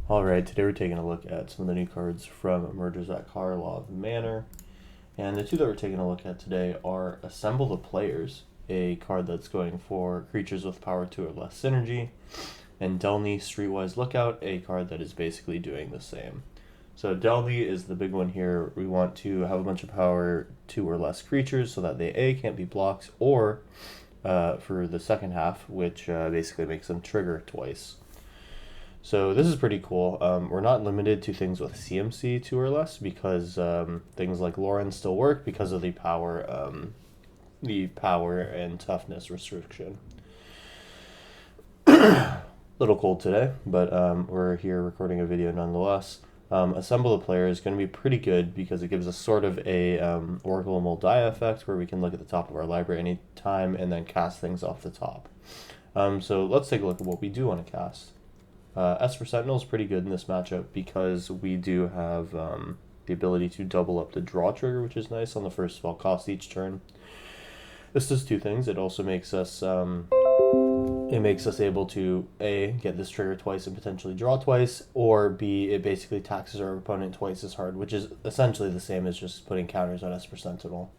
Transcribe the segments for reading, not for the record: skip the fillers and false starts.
Alright, today we're taking a look at some of the new cards from Mergers at Karlov Manor. And the two that we're taking a look at today are Assemble the Players, a card that's going for creatures with power 2 or less synergy, and Delny Streetwise Lookout, a card that is basically doing the same. So Delny is the big one here. We want to have a bunch of power 2 or less creatures so that they A, can't be blocks, or for the second half, which basically makes them trigger twice. So this is pretty cool. We're not limited to things with CMC 2 or less because things like Lauren still work because of the power and toughness restriction. Little cold today, but we're here recording a video nonetheless. Assemble the Player is going to be pretty good because it gives us sort of a Oracle Moldiah effect where we can look at the top of our library anytime and then cast things off the top. So let's take a look at what we do want to cast. Esper Sentinel is pretty good in this matchup because we do have the ability to double up the draw trigger, which is nice on the first spell cost each turn. This does two things. It also makes us able to A, get this trigger twice and potentially draw twice, or B, it basically taxes our opponent twice as hard, which is essentially the same as just putting counters on Esper Sentinel.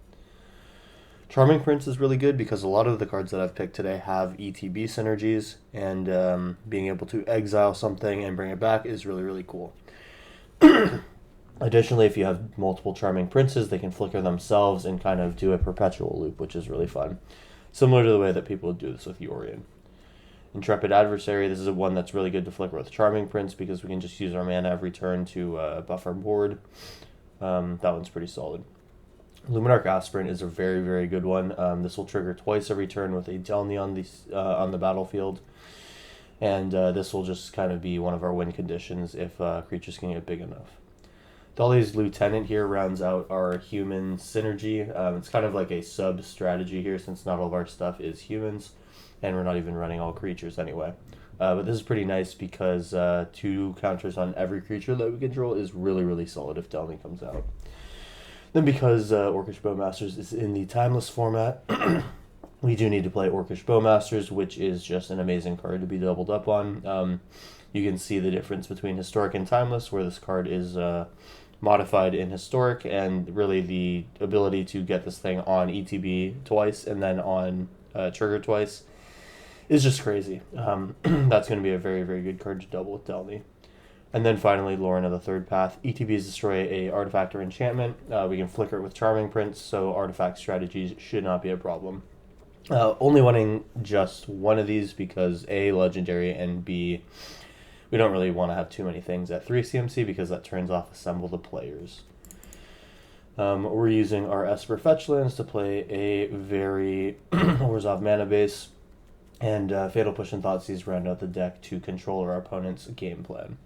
Charming Prince is really good because a lot of the cards that I've picked today have ETB synergies, and being able to exile something and bring it back is really, really cool. Additionally, if you have multiple Charming Princes, they can flicker themselves and kind of do a perpetual loop, which is really fun. Similar to the way that people would do this with Yorion. Intrepid Adversary, this is one that's really good to flicker with Charming Prince because we can just use our mana every turn to buff our board. That one's pretty solid. Luminarch Aspirant is a very, very good one. This will trigger twice every turn with a Delny on the battlefield. And this will just kind of be one of our win conditions if creatures can get big enough. Dolly's Lieutenant here rounds out our human synergy. It's kind of like a sub-strategy here since not all of our stuff is humans. And we're not even running all creatures anyway. But this is pretty nice because 2 counters on every creature that we control is really, really solid if Delny comes out. Then because Orcish Bowmasters is in the Timeless format, we do need to play Orcish Bowmasters, which is just an amazing card to be doubled up on. You can see the difference between Historic and Timeless, where this card is modified in Historic, and really the ability to get this thing on ETB twice and then on Trigger twice is just crazy. That's going to be a very, very good card to double with Delny. And then finally, Lauren of the Third Path. ETBs destroy a artifact or enchantment. We can flicker it with Charming Prince, so artifact strategies should not be a problem. Only wanting just one of these because A, legendary, and B, we don't really want to have too many things at 3 CMC because that turns off Assemble the Players. We're using our Esper Fetch lands to play a very Orzhov mana base, and Fatal Push and Thoughtseize round out the deck to control our opponent's game plan.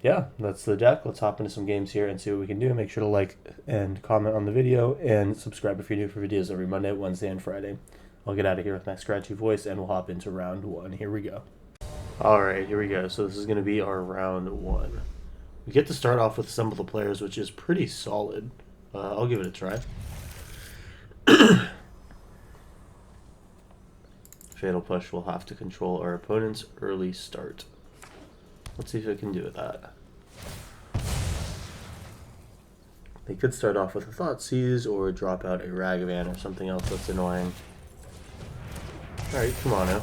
Yeah, that's the deck. Let's hop into some games here and see what we can do. Make sure to like and comment on the video and subscribe if you're new for videos every Monday, Wednesday, and Friday. I'll get out of here with my scratchy voice and we'll hop into round 1. Here we go. Alright, here we go. So this is going to be our round 1. We get to start off with Assemble the Players, which is pretty solid. I'll give it a try. Fatal Push will have to control our opponent's early start. Let's see if I can do that. They could start off with a Thoughtseize or drop out a Ragavan or something else that's annoying. Alright, come on now.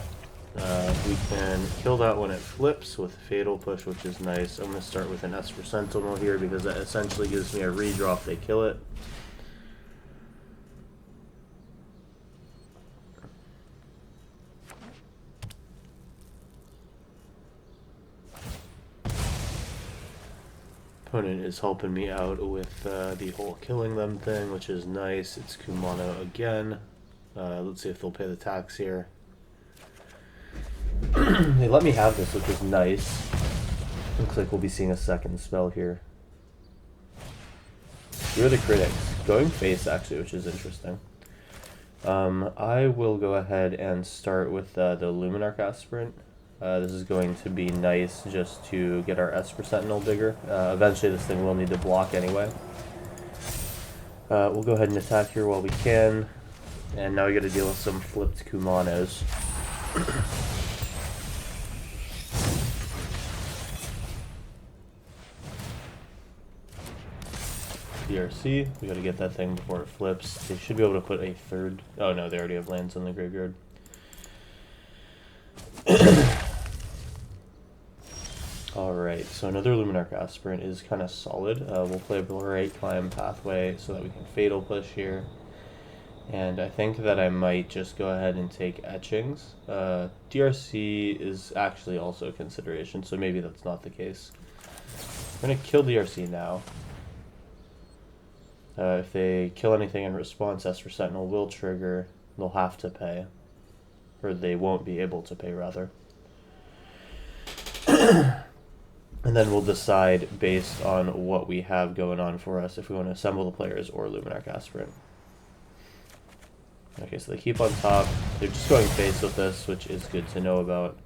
We can kill that when it flips with Fatal Push, which is nice. I'm going to start with an Esper Sentinel here because that essentially gives me a redraw if they kill it. Opponent is helping me out with the whole killing them thing, which is nice. It's Kumano again. Let's see if they'll pay the tax here. They let me have this, which is nice. Looks like we'll be seeing a second spell here. You're the critics. Going face, actually, which is interesting. I will go ahead and start with the Luminarch Aspirant. This is going to be nice just to get our Esper Sentinel bigger. Eventually this thing will need to block anyway. We'll go ahead and attack here while we can. And now we gotta deal with some flipped Kumanos. DRC. We got to get that thing before it flips. They should be able to put a third. Oh no, they already have lands in the graveyard. Alright, so another Luminarch Aspirant is kind of solid. We'll play a Bright Climb Pathway so that we can Fatal Push here. And I think that I might just go ahead and take Etchings. DRC is actually also a consideration, so maybe that's not the case. I'm going to kill DRC now. If they kill anything in response, Esper Sentinel will trigger. They'll have to pay. Or they won't be able to pay, rather. And then we'll decide based on what we have going on for us if we want to assemble the players or Luminarch Aspirant. Okay, so they keep on top. They're just going face with this, which is good to know about.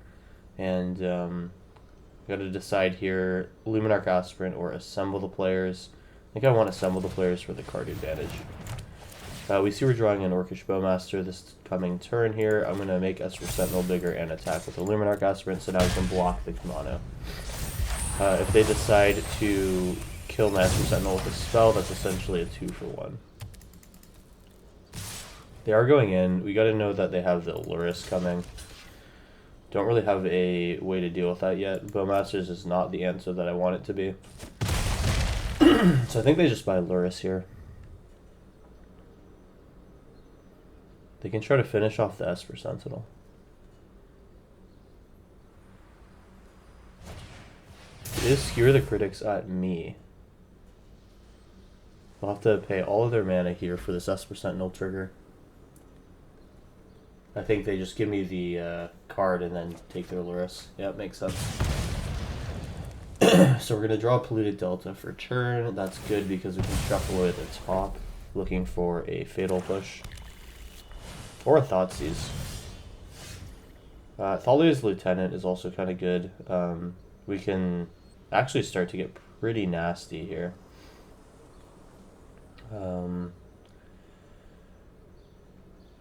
And we got to decide here, Luminarch Aspirant or assemble the players. I think I want to assemble the players for the card advantage. We see we're drawing an Orcish Bowmaster this coming turn here. I'm going to make Esper Sentinel bigger and attack with the Luminarch Aspirant, so now we can block the Kumano. If they decide to kill my Esper Sentinel with a spell, that's essentially a 2-for-1. They are going in. We got to know that they have the Lurrus coming. Don't really have a way to deal with that yet. Bowmasters is not the answer that I want it to be. So I think they just buy Lurrus here. They can try to finish off the Esper Sentinel. It is Skewer the Critics at me. I'll have to pay all of their mana here for this Esper Sentinel trigger. I think they just give me the card and then take their Lurrus. Yep, makes sense. So we're going to draw Polluted Delta for turn. That's good because we can shuffle away at the top, looking for a Fatal Push. Or a Thoughtseize. Thalia's Lieutenant is also kind of good. We can actually start to get pretty nasty here.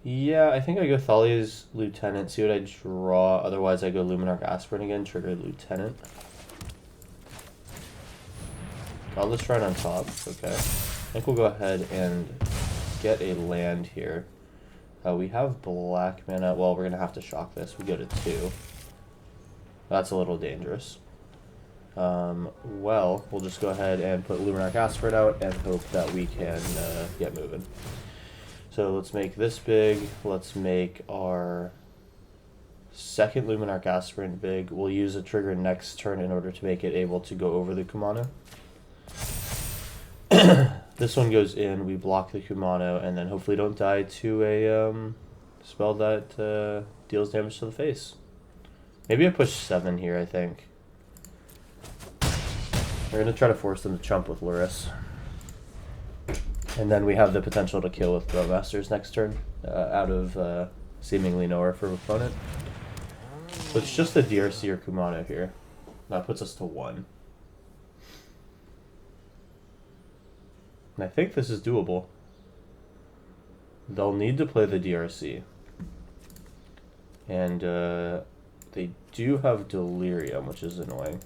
Yeah, I think I go Thalia's Lieutenant, see what I draw. Otherwise, I go Luminarch Aspirant again, trigger Lieutenant. I'll just run on top. Okay. I think we'll go ahead and get a land here. We have black mana. Well, we're going to have to shock this. We go to 2. That's a little dangerous. Well, we'll just go ahead and put Luminarch Aspirant out and hope that we can get moving. So let's make this big. Let's make our second Luminarch Aspirant big. We'll use a trigger next turn in order to make it able to go over the Kumano. This one goes in, we block the Kumano, and then hopefully don't die to a spell that deals damage to the face. Maybe I push 7 here, I think. We're going to try to force them to chump with Lurrus. And then we have the potential to kill with Bowmasters next turn, out of seemingly nowhere for opponent. So it's just a DRC or Kumano here. That puts us to 1. And I think this is doable. They'll need to play the DRC. And they do have Delirium, which is annoying.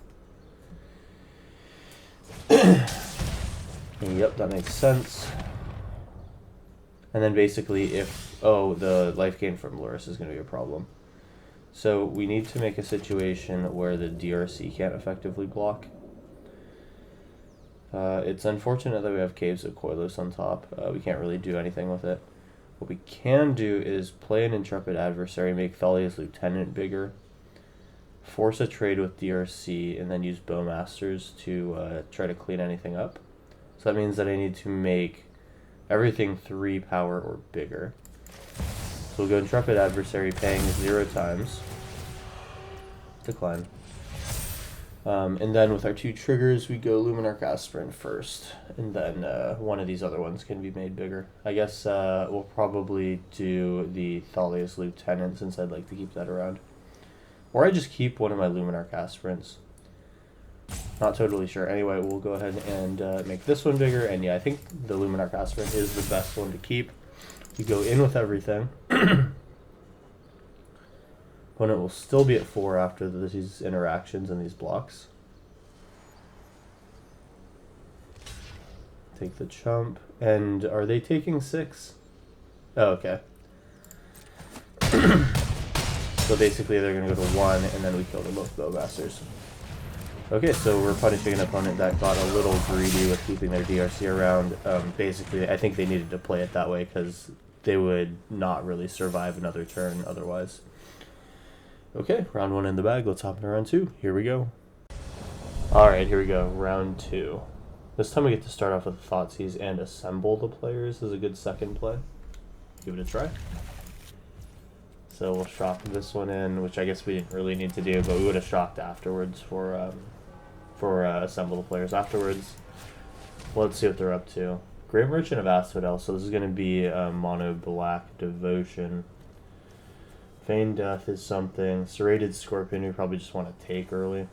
Yep, that makes sense. And then basically if... Oh, the life gain from Lurrus is going to be a problem. So we need to make a situation where the DRC can't effectively block. It's unfortunate that we have Caves of Koilos on top. We can't really do anything with it. What we can do is play an Intrepid Adversary, make Thalia's Lieutenant bigger, force a trade with DRC, and then use Bowmasters to try to clean anything up. So that means that I need to make everything 3 power or bigger. So we'll go Intrepid Adversary, paying 0 times. Decline. And then with our 2 triggers, we go Luminarch Aspirant first, and then one of these other ones can be made bigger. I guess we'll probably do the Thalia's Lieutenant, since I'd like to keep that around. Or I just keep one of my Luminarch Aspirants. Not totally sure. Anyway, we'll go ahead and make this one bigger, and yeah, I think the Luminarch Aspirant is the best one to keep. We go in with everything. Opponent will still be at 4 after these interactions and these blocks. take the chump. And are they taking 6? Oh, okay. So basically they're going to go to 1, and then we kill them both Bowmasters. Okay, so we're punishing an opponent that got a little greedy with keeping their DRC around. Basically, I think they needed to play it that way because they would not really survive another turn otherwise. Okay, round 1 in the bag. Let's hop into round 2. Here we go. Alright, here we go. Round 2. This time we get to start off with Thoughtseize and assemble the players is a good second play. Give it a try. So we'll shock this one in, which I guess we didn't really need to do, but we would have shocked afterwards for assemble the players afterwards. Well, let's see what they're up to. Great Merchant of Asphodel, so this is going to be mono black devotion. Feigned Death is something. Serrated Scorpion we probably just want to take early.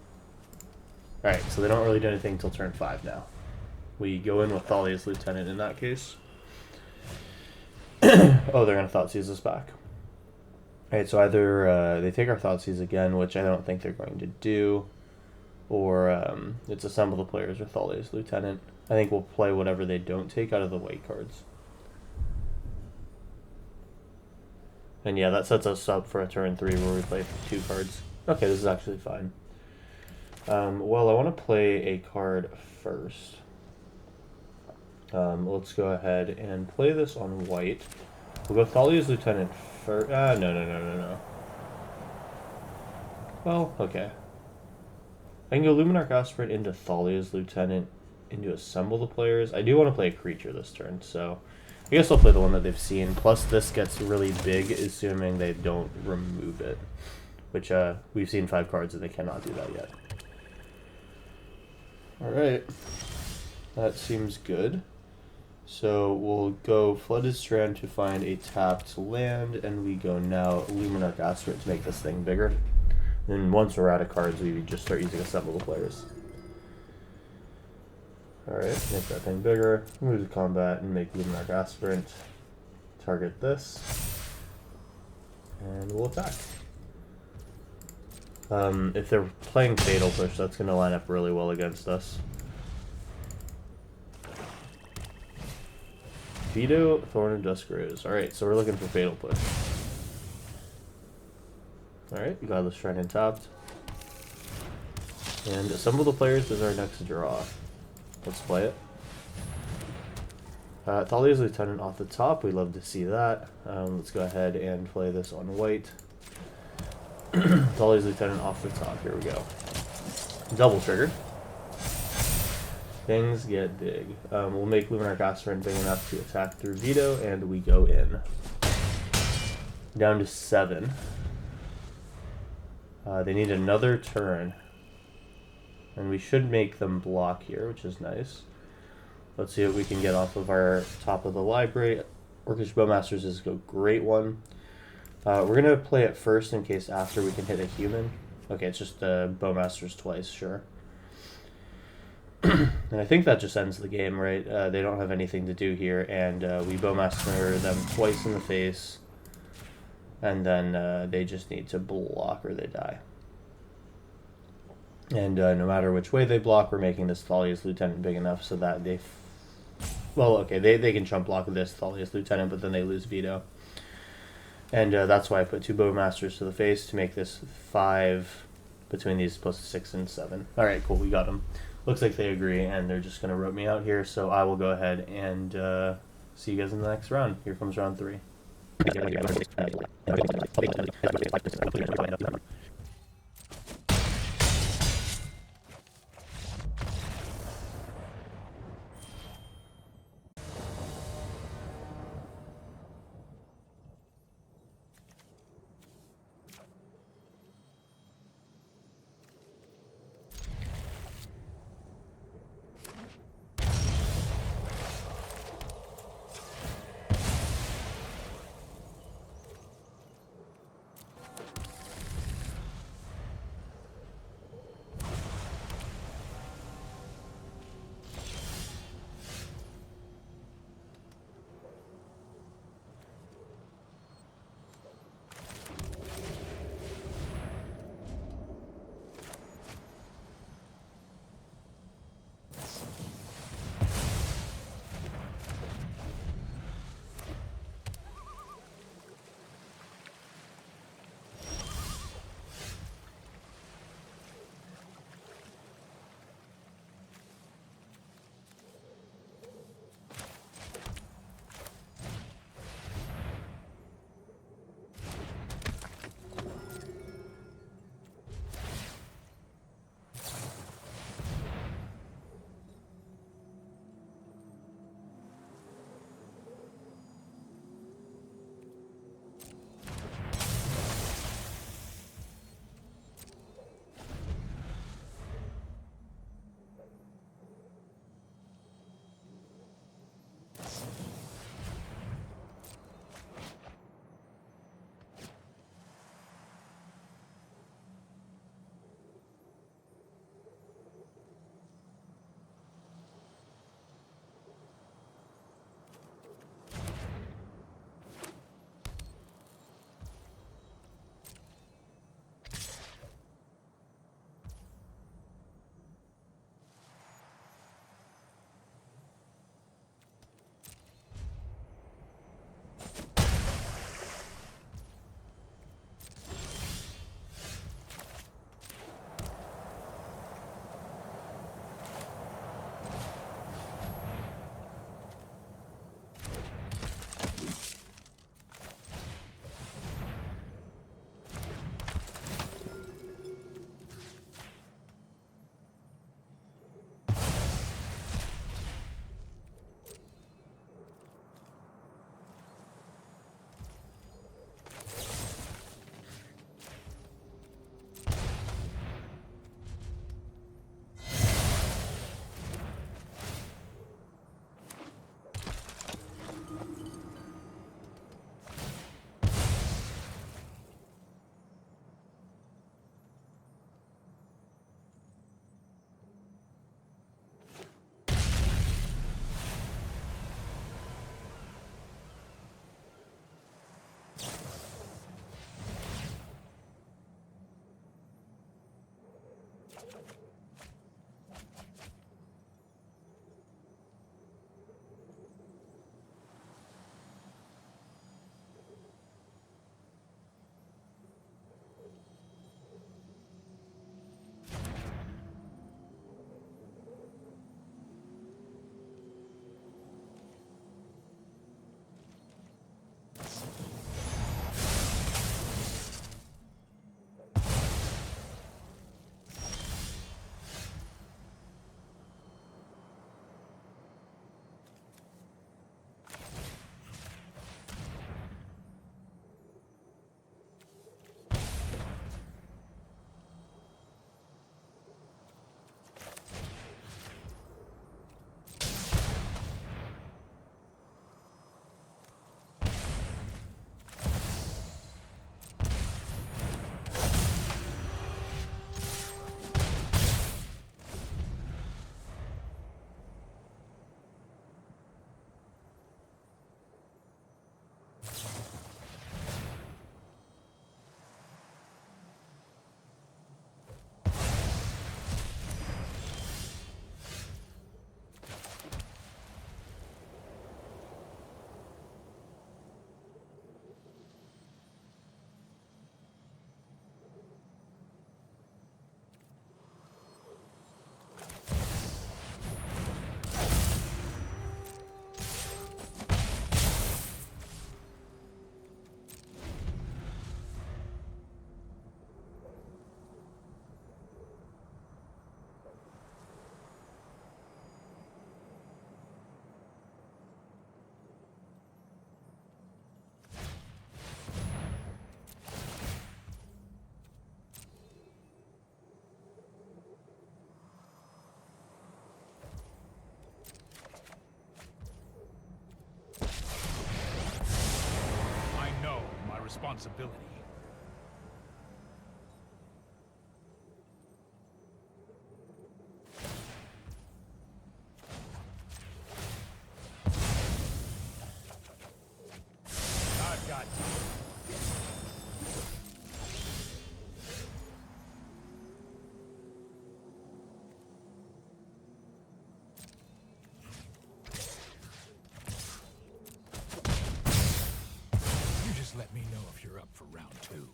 Alright, so they don't really do anything until turn 5 now. We go in with Thalia's Lieutenant in that case. Oh, they're going to Thoughtseize us back. Alright, so either they take our Thoughtseize again, which I don't think they're going to do, or it's assemble the players or Thalia's Lieutenant. I think we'll play whatever they don't take out of the white cards. And yeah, that sets us up for a turn 3 where we play 2 cards. Okay, this is actually fine. Well, I want to play a card first. Let's go ahead and play this on white. We'll go Thalia's Lieutenant first. No. Well, okay. I can go Luminarch Aspirant into Thalia's Lieutenant into assemble the players. I do want to play a creature this turn, so I guess I'll play the one that they've seen. Plus, this gets really big, assuming they don't remove it. Which, we've seen 5 cards and they cannot do that yet. Alright. That seems good. So we'll go Flooded Strand to find a tapped land, and we go now Luminarch Aspirant to make this thing bigger. And once we're out of cards, we just start using assemble the players. Alright, make that thing bigger. Move to combat and make Luminarch Aspirant. Target this. And we'll attack. If they're playing Fatal Push, that's going to line up really well against us. Veto, Thorn, and Dusk Rose. Alright, so we're looking for Fatal Push. Alright, we got this Shrine tapped. And assemble the players is our next draw. Let's play it. Thalia's Lieutenant off the top. We love to see that. Let's go ahead and play this on white. Thalia's Lieutenant off the top. Here we go. Double trigger. Things get big. We'll make Luminarch Aspirant big enough to attack through Veto, and we go in. Down to 7. They need another turn. And we should make them block here, which is nice. Let's see what we can get off of our top of the library. Orcish Bowmasters is a great one. We're going to play it first in case after we can hit a human. Okay, it's just Bowmasters twice, sure. And I think that just ends the game, right? They don't have anything to do here, and we Bowmaster them twice in the face. And then they just need to block or they die. And no matter which way they block, we're making this Thalia's Lieutenant big enough so that they... Well, okay, they can chump block this Thalia's Lieutenant, but then they lose Veto. And that's why I put 2 Bowmasters to the face to make this 5 between these plus 6 and 7. Alright, cool, we got them. Looks like they agree, and they're just going to rope me out here, so I will go ahead and see you guys in the next round. Here comes round 3. Responsibility. I've got you. Let me know if you're up for round 2.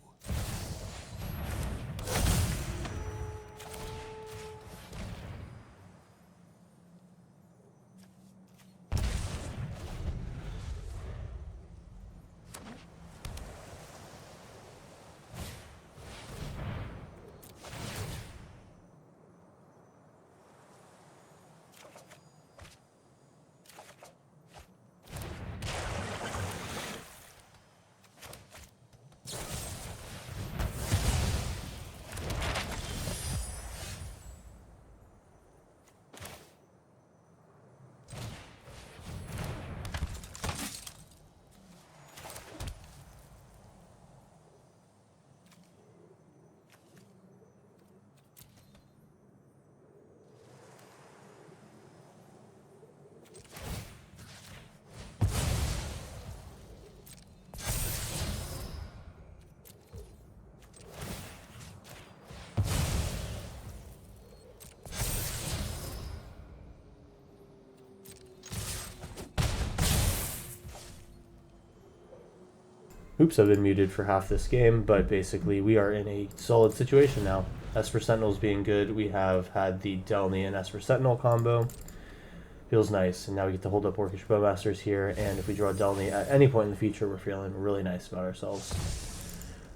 Oops, I've been muted for half this game, but basically we are in a solid situation now. Esper Sentinels being good, we have had the Delny and Esper Sentinel combo. Feels nice, and now we get to hold up Orcish Bowmasters here, and if we draw Delny at any point in the future, we're feeling really nice about ourselves.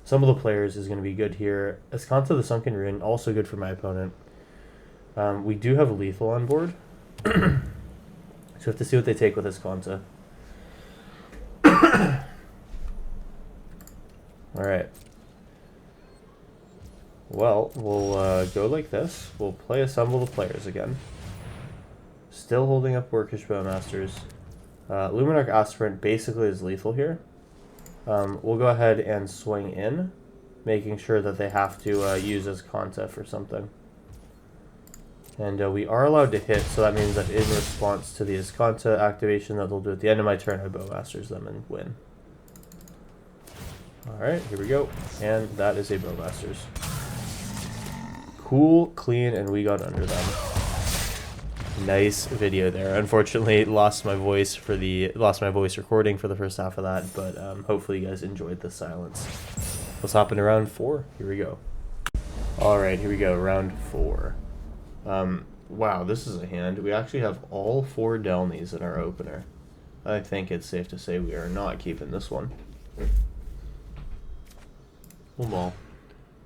Some of the players is going to be good here. Escanta the Sunken Rune, also good for my opponent. We do have lethal on board, so we have to see what they take with Escanta. Alright. Well, we'll go like this. We'll play Assemble the Players again. Still holding up Orcish Bowmasters. Luminarch Aspirant basically is lethal here. We'll go ahead and swing in, making sure that they have to use Escanta for something. And we are allowed to hit, so that means that in response to the Escanta activation that they'll do at the end of my turn, I Bowmasters them and win. Alright, here we go. And that is a Bowmasters. Cool, clean, and we got under them. Nice video there. Unfortunately, lost my voice recording for the first half of that, but hopefully you guys enjoyed the silence. Let's hop into round 4. Here we go. All right, here we go. Round 4. Wow, this is a hand. We actually have all 4 Delnies in our opener. I think it's safe to say we are not keeping this one. Full ball.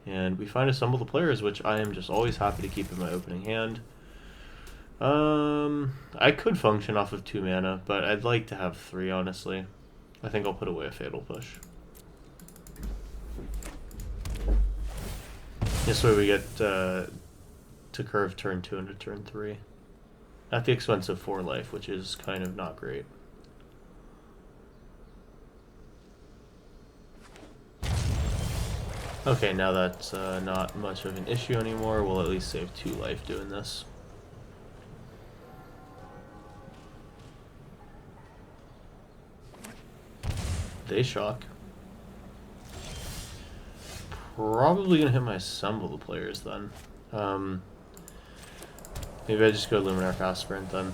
And we find Assemble the Players, which I am just always happy to keep in my opening hand. I could function off of 2 mana, but I'd like to have 3, honestly. I think I'll put away a Fatal Push. This way we get to curve turn 2 into turn 3. At the expense of 4 life, which is kind of not great. Okay, now that's not much of an issue anymore. We'll at least save 2 life doing this. They shock. Probably gonna hit my Assemble the Players then. Maybe I just go Luminarch Aspirant then.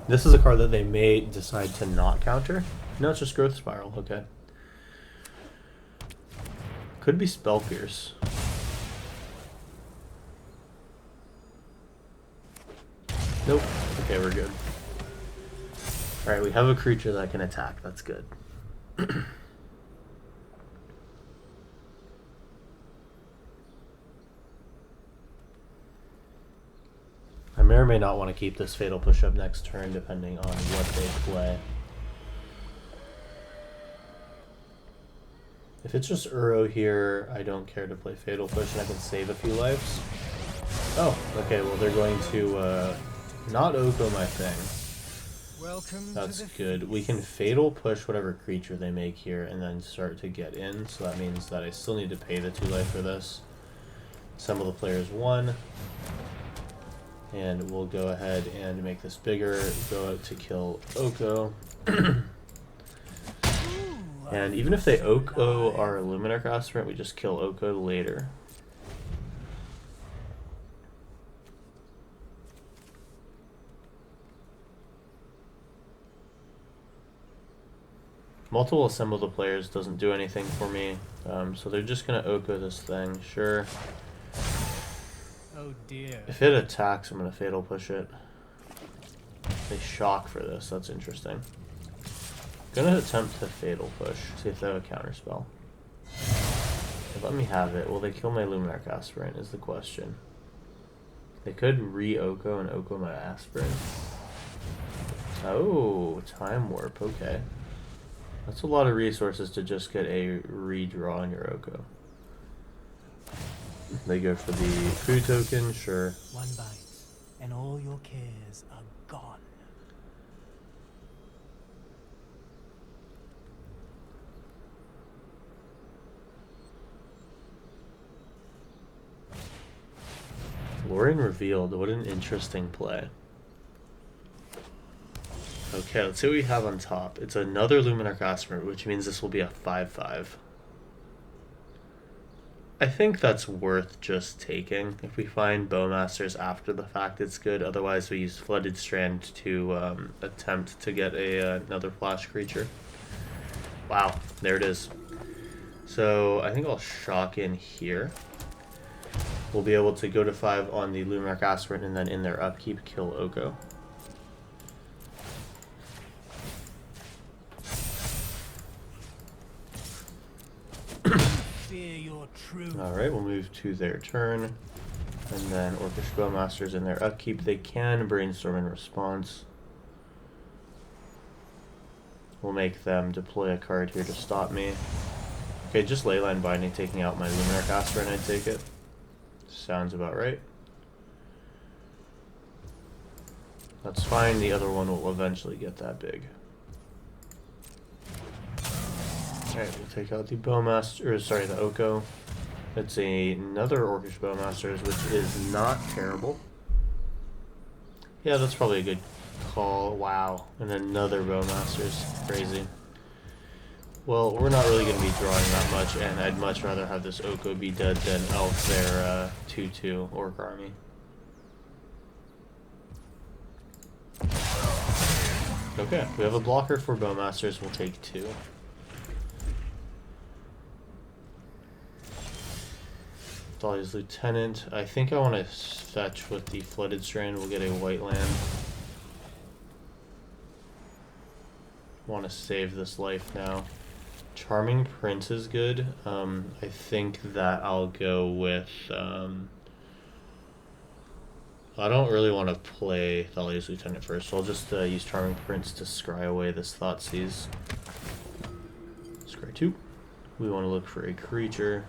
This is a card that they may decide to not counter. No, it's just Growth Spiral. Okay. Could be Spell Pierce. Nope. Okay, we're good. Alright, we have a creature that can attack. That's good. I may or may not want to keep this Fatal Push up next turn, depending on what they play. If it's just Uro here, I don't care to play Fatal Push, and I can save a few lives. Oh, okay, well they're going to not Oko my thing. That's good. We can Fatal Push whatever creature they make here and then start to get in, so that means that I still need to pay the 2 life for this. Assemble the Players 1. And we'll go ahead and make this bigger, go out to kill Oko. And even if they Oko our Luminarch Aspirant, we just kill Oko later. Multiple Assemble the Players doesn't do anything for me, so they're just going to Oko this thing, sure. Oh dear. If it attacks, I'm going to Fatal Push it. They shock for this, that's interesting. Gonna attempt to Fatal Push, see if they have a counterspell. Let me have it. Will they kill my Luminarch Aspirant is the question. They could re-Oko and Oko my Aspirant. Oh, Time Warp, okay. That's a lot of resources to just get a redraw on your Oko. They go for the food token, sure. 1 bite, and all your cares are gone. Lorien Revealed, what an interesting play. Okay, let's see what we have on top. It's another Luminarch Aspirant, which means this will be a 5/5. I think that's worth just taking. If we find Bowmasters after the fact, it's good. Otherwise, we use Flooded Strand to attempt to get another flash creature. Wow, there it is. So I think I'll shock in here. We'll be able to go to 5 on the Luminarch Aspirant and then in their upkeep kill Oko. Alright, we'll move to their turn. And then Orcish Bowmasters in their upkeep. They can brainstorm in response. We'll make them deploy a card here to stop me. Okay, just Leyline Binding taking out my Luminarch Aspirant, I'd take it. Sounds about right. That's fine, the other one will eventually get that big. Alright, we'll take out the the Oko. It's another Orcish Bowmasters, which is not terrible. Yeah, that's probably a good call. Wow. And another Bowmasters. Crazy. Well, we're not really going to be drawing that much, and I'd much rather have this Oko be dead than Elf their 2/2 Orc Army. Okay, we have a blocker for Bowmasters. We'll take 2. Dahlia's Lieutenant. I think I want to fetch with the Flooded Strand. We'll get a white land. Want to save this life now. Charming Prince is good. I think that I'll go with... I don't really want to play Thalia's Lieutenant first, so I'll just use Charming Prince to scry away this Thoughtseize. Scry 2. We want to look for a creature.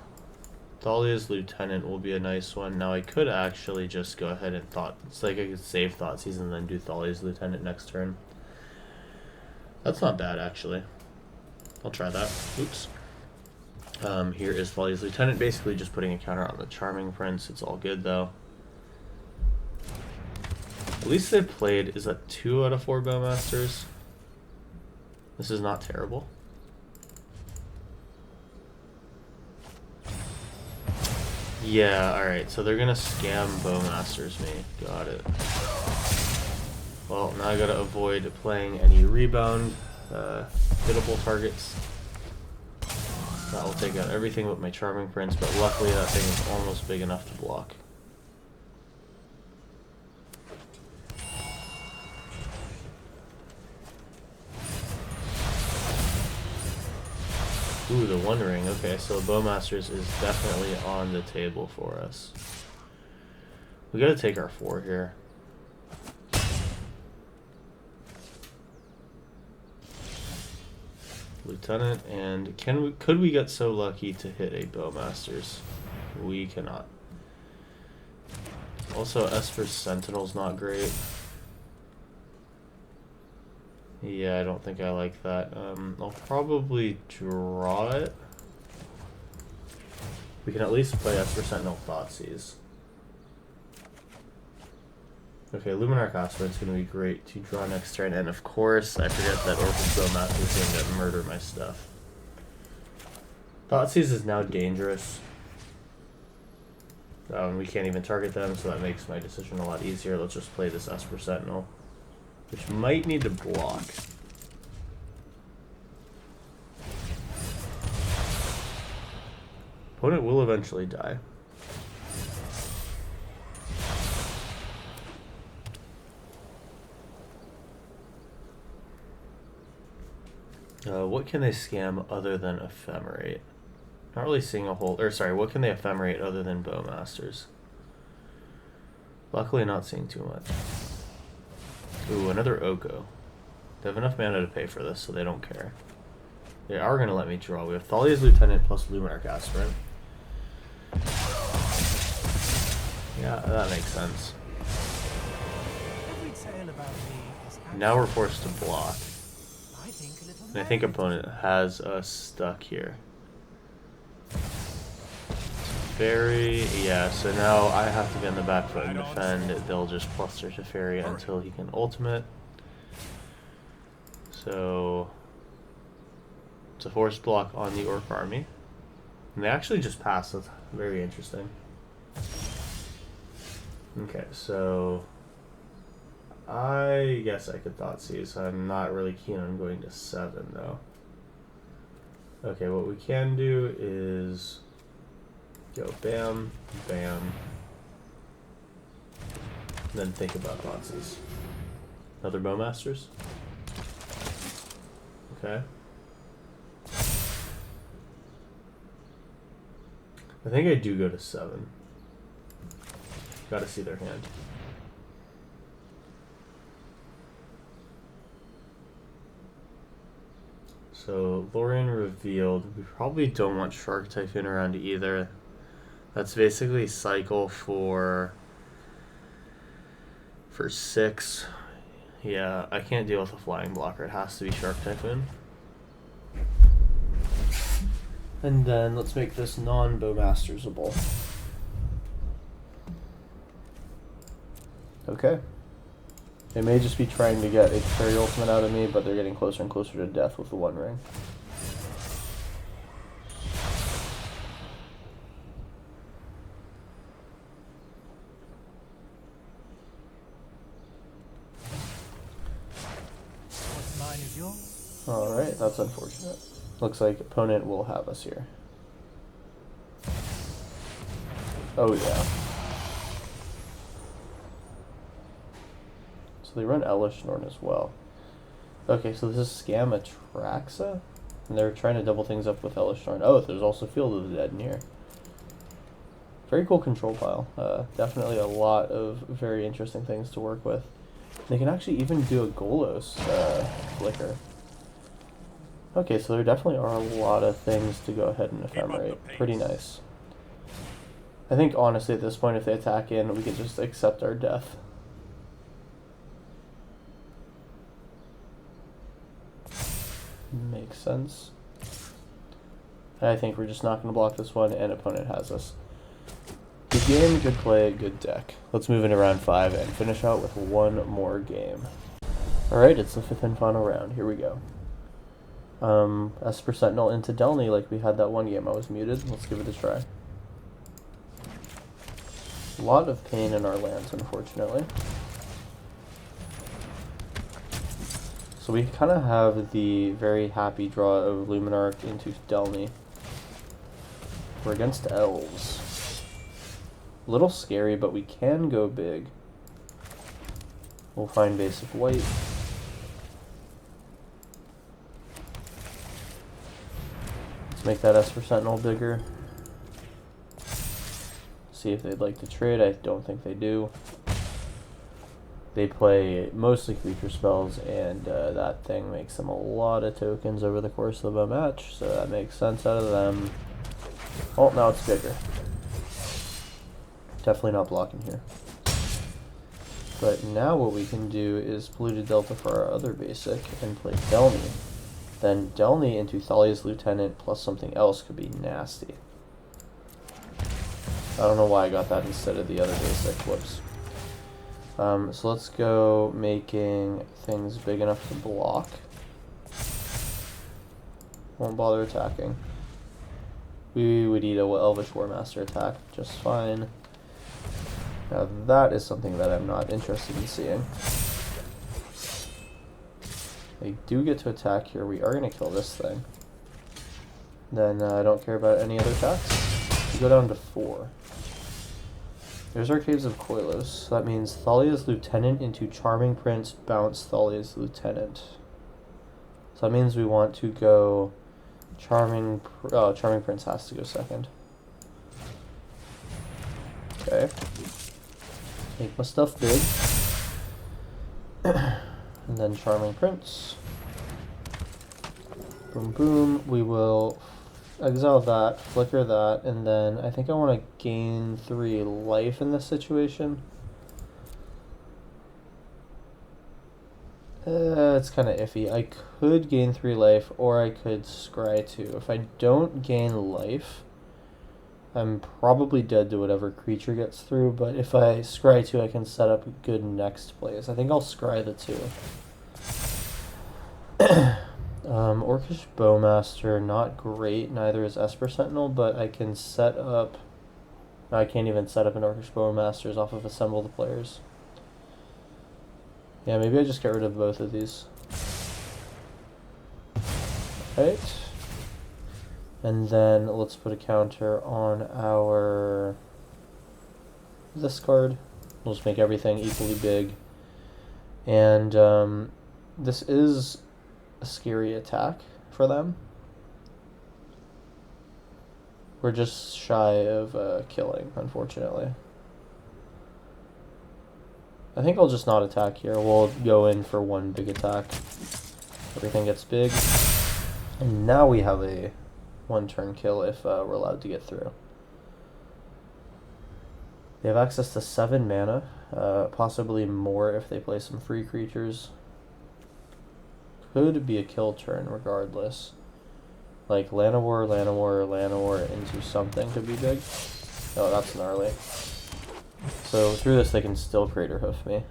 Thalia's Lieutenant will be a nice one. Now I could actually just go ahead and it's like I could save Thoughtseize and then do Thalia's Lieutenant next turn. That's not bad actually. I'll try that. Oops. Here is Thalia's Lieutenant, basically just putting a counter on the Charming Prince. It's all good though. At least they played, is that 2 out of 4 Bowmasters? This is not terrible. Yeah, alright, so they're gonna scam Bowmasters me. Got it. Well, now I gotta avoid playing any rebound hittable targets. That will take out everything but my Charming Prince, but luckily that thing is almost big enough to block. Ooh, the One Ring. Okay, so Bowmasters is definitely on the table for us. We gotta take our 4 here. Lieutenant, and could we get so lucky to hit a Bowmasters? We cannot. Also, Esper's Sentinel's not great. Yeah, I don't think I like that. I'll probably draw it. We can at least play Esper Sentinel Thoughtseize. Okay, Luminar Casper is going to be great to draw next turn, and of course, I forget that Orphan's Bowmaster is going to murder my stuff. Thoughtseize is now dangerous. We can't even target them, so that makes my decision a lot easier. Let's just play this Esper Sentinel, which might need to block. Opponent will eventually die. What can they scam other than Ephemerate? Not really seeing a whole... Or sorry, what can they Ephemerate other than Bowmasters? Luckily not seeing too much. Ooh, another Oko. They have enough mana to pay for this, so they don't care. They are going to let me draw. We have Thalia's Lieutenant plus Luminar Casper. Yeah, that makes sense. Every tale about me is Now we're forced to block. I think a little And I think opponent has us stuck here. Fairy, yeah, so now I have to get in the back foot and defend. They'll just plus their Teferi until he can ultimate. So it's a forced block on the Orc army. And they actually just passed. That's very interesting. Okay, so I guess I could Thoughtseize. I'm not really keen on going to 7 though. Okay, what we can do is go bam, bam, then think about Thoughtseize. Another Bowmasters. Okay. I think I do go to 7. Gotta see their hand. So, Lorien revealed. We probably don't want Shark Typhoon around either. That's basically cycle for 6. Yeah, I can't deal with a flying blocker. It has to be Shark Typhoon. And then let's make this non-Bowmastersable. Okay. They may just be trying to get a Teferi ultimate out of me, but they're getting closer and closer to death with the One Ring. Enjoy. Alright, that's unfortunate. Looks like opponent will have us here. Oh yeah. So they run Elishnorn as well. Okay, so this is Scam Atraxa? And they're trying to double things up with Elishnorn. Oh, there's also Field of the Dead in here. Very cool control pile. Definitely a lot of very interesting things to work with. They can actually even do a Golos flicker. Okay, so there definitely are a lot of things to go ahead and ephemerate. Pretty nice. I think honestly at this point if they attack in, we could just accept our death. Makes sense. I think we're just not going to block this one, and opponent has us. Good game, good play, good deck. Let's move into round 5 and finish out with one more game. Alright, it's the 5th and final round. Here we go. Esper Sentinel into Delny like we had that one game. I was muted. Let's give it a try. A lot of pain in our lands, unfortunately. So we kind of have the very happy draw of Luminarch into Delny. We're against elves. A little scary, but we can go big. We'll find basic white. Let's make that Esper Sentinel bigger. See if they'd like to trade. I don't think they do. They play mostly creature spells, and that thing makes them a lot of tokens over the course of a match, so that makes sense out of them. Oh, now it's bigger. Definitely not blocking here. But now what we can do is Polluted Delta for our other basic and play Delny. Then Delny into Thalia's Lieutenant plus something else could be nasty. I don't know why I got that instead of the other basic. Whoops. So let's go making things big enough to block. Won't bother attacking. We would eat a Elvish Warmaster attack just fine. Now that is something that I'm not interested in seeing. They do get to attack here. We are going to kill this thing. Then I don't care about any other attacks. We go down to 4. There's our Caves of Koilos. So that means Thalia's Lieutenant into Charming Prince, bounce Thalia's Lieutenant. So that means we want to go Charming Prince has to go second. Okay. Make my stuff big. And then Charming Prince. Boom boom. We will exile that, flicker that, and then I think I want to gain 3 life in this situation. It's kind of iffy. I could gain 3 life, or I could scry 2. If I don't gain life, I'm probably dead to whatever creature gets through, but if I scry 2, I can set up good next plays. I think I'll scry the 2. Orcish Bowmaster, not great, neither is Esper Sentinel, but I can set up... I can't even set up an Orcish Bowmasters off of Assemble the Players. Yeah, maybe I just get rid of both of these. Right. And then let's put a counter on our... this card. We'll just make everything equally big. And this is a scary attack for them. We're just shy of killing, unfortunately. I think I'll just not attack here. We'll go in for 1 big attack. Everything gets big. And now we have a 1-turn kill if we're allowed to get through. They have access to 7 mana, possibly more if they play some free creatures. Could be a kill turn regardless. Like Llanowar, Llanowar, Llanowar into something could be big. Oh, that's gnarly. So through this they can still Crater Hoof me.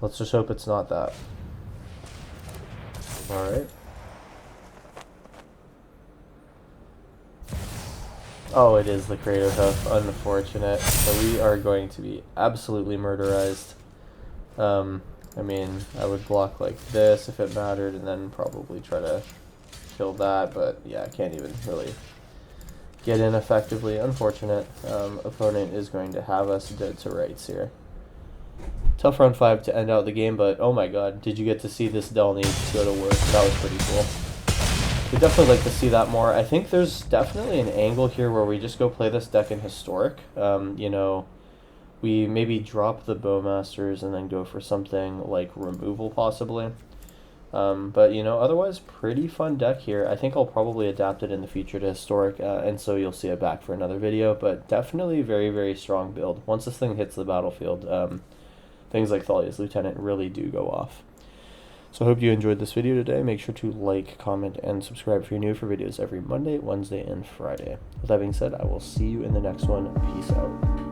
Let's just hope it's not that. Alright. Oh, it is the Crater Hoof. Unfortunate. So we are going to be absolutely murderized. I mean, I would block like this if it mattered, and then probably try to kill that, but yeah, I can't even really get in effectively. Unfortunate. Opponent is going to have us dead to rights here. Tough round 5 to end out the game, but oh my god, did you get to see this Delny go to work? That was pretty cool. We'd definitely like to see that more. I think there's definitely an angle here where we just go play this deck in Historic. You know, we maybe drop the Bowmasters and then go for something like removal possibly. But, you know, otherwise, pretty fun deck here. I think I'll probably adapt it in the future to Historic, and so you'll see it back for another video. But definitely very, very strong build. Once this thing hits the battlefield, things like Thalia's Lieutenant really do go off. So I hope you enjoyed this video today. Make sure to like, comment, and subscribe if you're new for videos every Monday, Wednesday, and Friday. With that being said, I will see you in the next one. Peace out.